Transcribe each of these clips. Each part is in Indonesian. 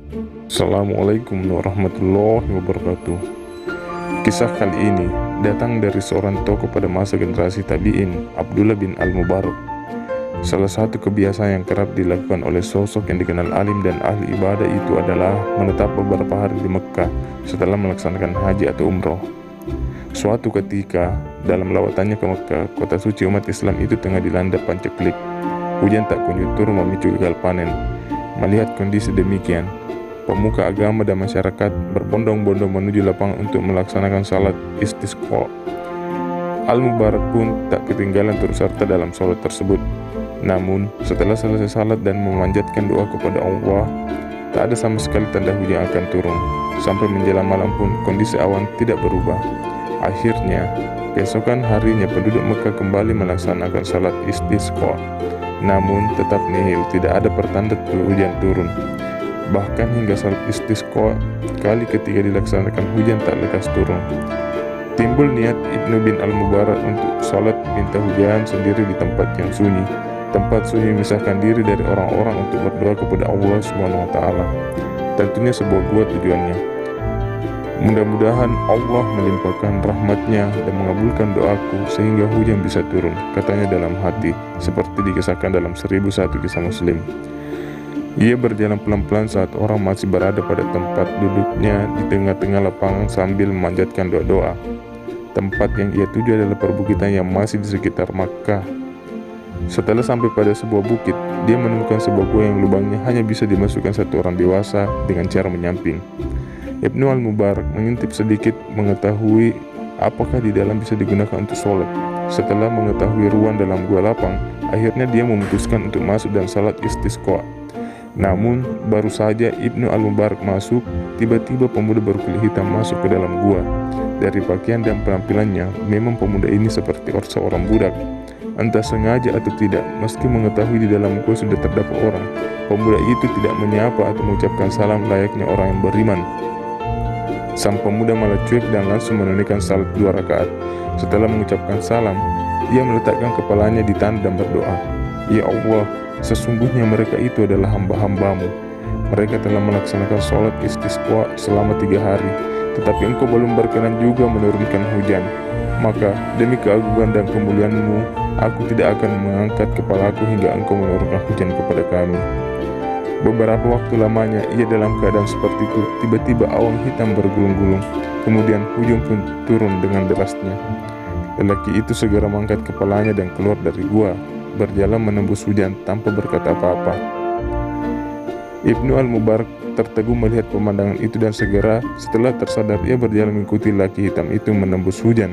Assalamualaikum warahmatullahi wabarakatuh. Kisah kali ini datang dari seorang tokoh pada masa generasi tabi'in, Abdullah bin Al-Mubarak. Salah satu kebiasaan yang kerap dilakukan oleh sosok yang dikenal alim dan ahli ibadah itu adalah menetap beberapa hari di Mekah setelah melaksanakan haji atau umroh. Suatu ketika, dalam lawatannya ke Mekah, kota suci umat Islam itu tengah dilanda panceklik. Hujan tak kunjung turun memicu gagal panen. Melihat kondisi demikian, pemuka agama dan masyarakat berbondong-bondong menuju lapangan untuk melaksanakan salat istisqa. Al-Mubarak pun tak ketinggalan turut serta dalam salat tersebut. Namun, setelah selesai salat dan memanjatkan doa kepada Allah, tak ada sama sekali tanda hujan akan turun. Sampai menjelang malam pun kondisi awan tidak berubah. Akhirnya, keesokan harinya penduduk Mekah kembali melaksanakan salat istisqa. Namun, tetap nihil, tidak ada pertanda hujan turun. Bahkan hingga salat istisqa kali ketiga dilaksanakan, hujan tak lekas turun. Timbul niat Ibnu bin Al-Mubarak untuk salat minta hujan sendiri di tempat yang sunyi. Tempat sunyi memisahkan diri dari orang-orang untuk berdoa kepada Allah SWT. Tentunya sebuah gua tujuannya. Mudah-mudahan Allah melimpahkan rahmatnya dan mengabulkan doaku sehingga hujan bisa turun, katanya dalam hati, seperti dikisahkan dalam 1001 kisah Muslim. Ia berjalan pelan-pelan saat orang masih berada pada tempat duduknya di tengah-tengah lapangan sambil memanjatkan doa-doa. Tempat yang ia tuju adalah perbukitan yang masih di sekitar Makkah. Setelah sampai pada sebuah bukit, dia menemukan sebuah gua yang lubangnya hanya bisa dimasukkan satu orang dewasa dengan cara menyamping. Ibnu Al-Mubarak mengintip sedikit mengetahui apakah di dalam bisa digunakan untuk sholat. Setelah mengetahui ruang dalam gua lapang, akhirnya dia memutuskan untuk masuk dan salat istisqa. Namun, baru saja Ibnu Al-Mubarak masuk, tiba-tiba pemuda berkulit hitam masuk ke dalam gua. Dari pakaian dan penampilannya, memang pemuda ini seperti seorang budak. Entah sengaja atau tidak, meski mengetahui di dalam gua sudah terdapat orang, pemuda itu tidak menyapa atau mengucapkan salam layaknya orang yang beriman. Sang pemuda malah cuek dan langsung menunaikan salat 2 rakaat. Setelah mengucapkan salam, ia meletakkan kepalanya di tanah dan berdoa, "Ya Allah, sesungguhnya mereka itu adalah hamba-hambamu. Mereka telah melaksanakan sholat istisqa selama 3 hari, tetapi engkau belum berkenan juga menurunkan hujan. Maka demi keagungan dan kemuliaanmu, aku tidak akan mengangkat kepalaku hingga engkau menurunkan hujan kepada kami." Beberapa waktu lamanya ia dalam keadaan seperti itu. Tiba-tiba awan hitam bergulung-gulung, kemudian hujan pun turun dengan derasnya. Lelaki itu segera mengangkat kepalanya dan keluar dari gua, berjalan menembus hujan tanpa berkata apa-apa. Ibnu Al-Mubarak tertegun melihat pemandangan itu dan segera setelah tersadar ia berjalan mengikuti laki hitam itu menembus hujan.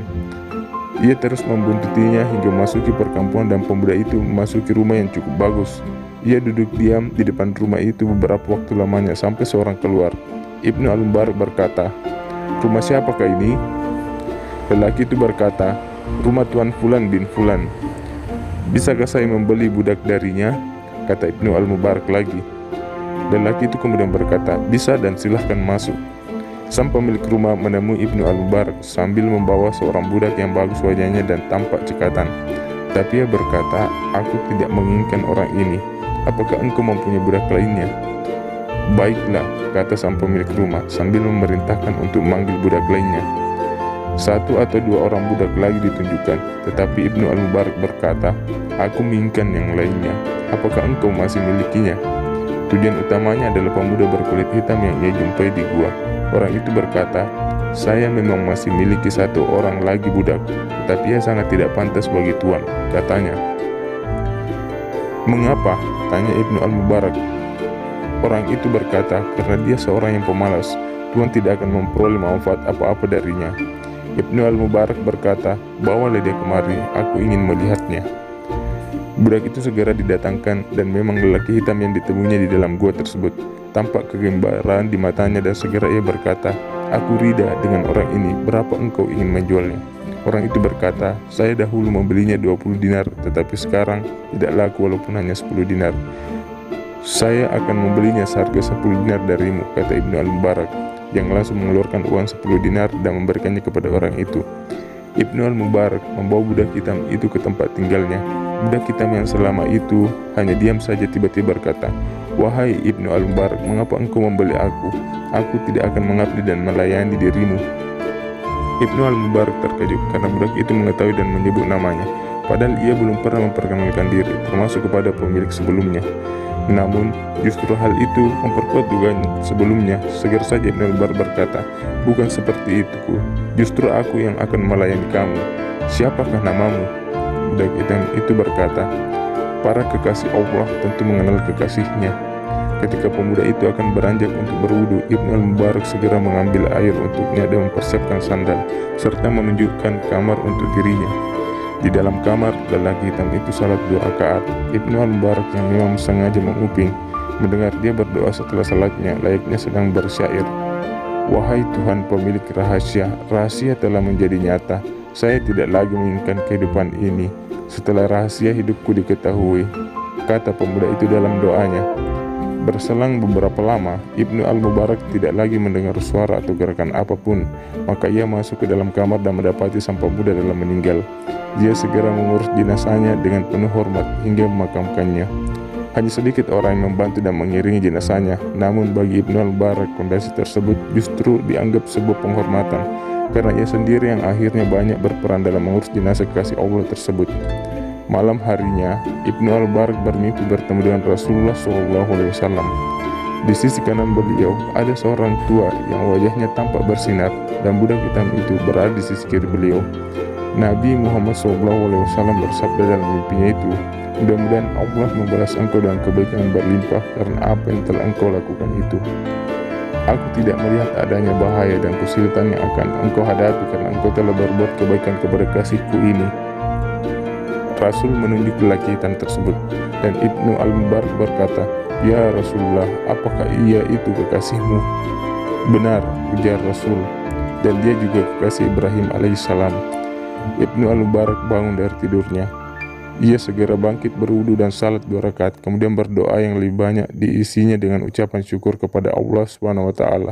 Ia terus membuntutinya hingga memasuki perkampungan dan pemuda itu memasuki rumah yang cukup bagus. Ia duduk diam di depan rumah itu beberapa waktu lamanya sampai seorang keluar. Ibnu Al-Mubarak berkata, "Rumah siapakah ini?" Lelaki itu berkata, "Rumah Tuan Fulan bin Fulan. Bisakah saya membeli budak darinya?" kata Ibnu Al-Mubarak lagi. Lelaki itu kemudian berkata, "Bisa dan silahkan masuk." Sang pemilik rumah menemui Ibnu Al-Mubarak sambil membawa seorang budak yang bagus wajahnya dan tampak cekatan. Tapi ia berkata, "Aku tidak menginginkan orang ini. Apakah engkau mempunyai budak lainnya?" "Baiklah," kata sang pemilik rumah sambil memerintahkan untuk memanggil budak lainnya. 1 atau 2 orang budak lagi ditunjukkan, tetapi Ibnu Al-Mubarak berkata, "Aku menginginkan yang lainnya. Apakah engkau masih milikinya?" Tujuan utamanya adalah pemuda berkulit hitam yang ia jumpai di gua. Orang itu berkata, "Saya memang masih miliki 1 orang lagi budak, tetapi ia sangat tidak pantas bagi tuan," katanya. "Mengapa?" tanya Ibnu Al-Mubarak. Orang itu berkata, "Karena dia seorang yang pemalas. Tuan tidak akan memperoleh manfaat apa-apa darinya." Ibnu Al-Mubarak berkata, "Bawalah dia kemari, aku ingin melihatnya." Budak itu segera didatangkan dan memang lelaki hitam yang ditemuinya di dalam gua tersebut. Tampak kegembiraan di matanya dan segera ia berkata, "Aku rida dengan orang ini, berapa engkau ingin menjualnya?" Orang itu berkata, "Saya dahulu membelinya 20 dinar, tetapi sekarang tidak laku walaupun hanya 10 dinar. Saya akan membelinya seharga 10 dinar darimu," kata Ibnu Al-Mubarak, yang langsung mengeluarkan uang 10 dinar dan memberikannya kepada orang itu. Ibnu Al-Mubarak membawa budak hitam itu ke tempat tinggalnya. Budak hitam yang selama itu hanya diam saja tiba-tiba berkata, "Wahai Ibnu Al-Mubarak, mengapa engkau membeli aku? Aku tidak akan mengabdi dan melayani dirimu." Ibnu Al-Mubarak terkejut karena budak itu mengetahui dan menyebut namanya, padahal ia belum pernah memperkenalkan diri, termasuk kepada pemilik sebelumnya. Namun, justru hal itu memperkuat dugaan sebelumnya. Segera saja Ibnu Al-Mubarak berkata, "Bukan seperti itu, justru aku yang akan melayani kamu. Siapakah namamu?" Budak itu berkata, "Para kekasih Allah tentu mengenal kekasihnya." Ketika pemuda itu akan beranjak untuk berwudu, Ibnu Al-Mubarak segera mengambil air untuknya dan mempersiapkan sandal, serta menunjukkan kamar untuk dirinya. Di dalam kamar, lelaki hitam itu salat 2 rakaat. Ibnu Al-Mubarak yang memang sengaja menguping, mendengar dia berdoa setelah salatnya, layaknya sedang bersyair, "Wahai Tuhan pemilik rahasia, rahasia telah menjadi nyata. Saya tidak lagi menginginkan kehidupan ini setelah rahasia hidupku diketahui," kata pemuda itu dalam doanya. Berselang beberapa lama, Ibnu Al-Mubarak tidak lagi mendengar suara atau gerakan apapun. Maka ia masuk ke dalam kamar dan mendapati sang pemuda dalam meninggal. Dia segera mengurus jenazahnya dengan penuh hormat hingga memakamkannya. Hanya sedikit orang yang membantu dan mengiringi jenazahnya. Namun bagi Ibnu Al-Mubarak, kondisi tersebut justru dianggap sebuah penghormatan, karena ia sendiri yang akhirnya banyak berperan dalam mengurus jenazah kekasih Allah tersebut. Malam harinya, Ibnu Al-Mubarak bermimpi bertemu dengan Rasulullah SAW. Di sisi kanan beliau ada seorang tua yang wajahnya tampak bersinar, dan budak hitam itu berada di sisi kiri beliau. Nabi Muhammad SAW bersabda dalam mimpinya itu, "Mudah-mudahan Allah membalas engkau dengan kebaikan yang berlimpah karena apa yang telah engkau lakukan itu. Aku tidak melihat adanya bahaya dan kesulitan yang akan engkau hadapi karena engkau telah berbuat kebaikan kepada kasihku ini." Rasul menunjuk lelaki hitam tersebut, dan Ibnu Al-Mubarak berkata, "Ya Rasulullah, apakah ia itu kekasihmu?" "Benar," ujar Rasul, "dan dia juga kekasih Ibrahim alaihissalam." Ibnu Al-Mubarak bangun dari tidurnya. Ia segera bangkit berwudu dan salat 2 rakaat, kemudian berdoa yang lebih banyak diisinya dengan ucapan syukur kepada Allah SWT.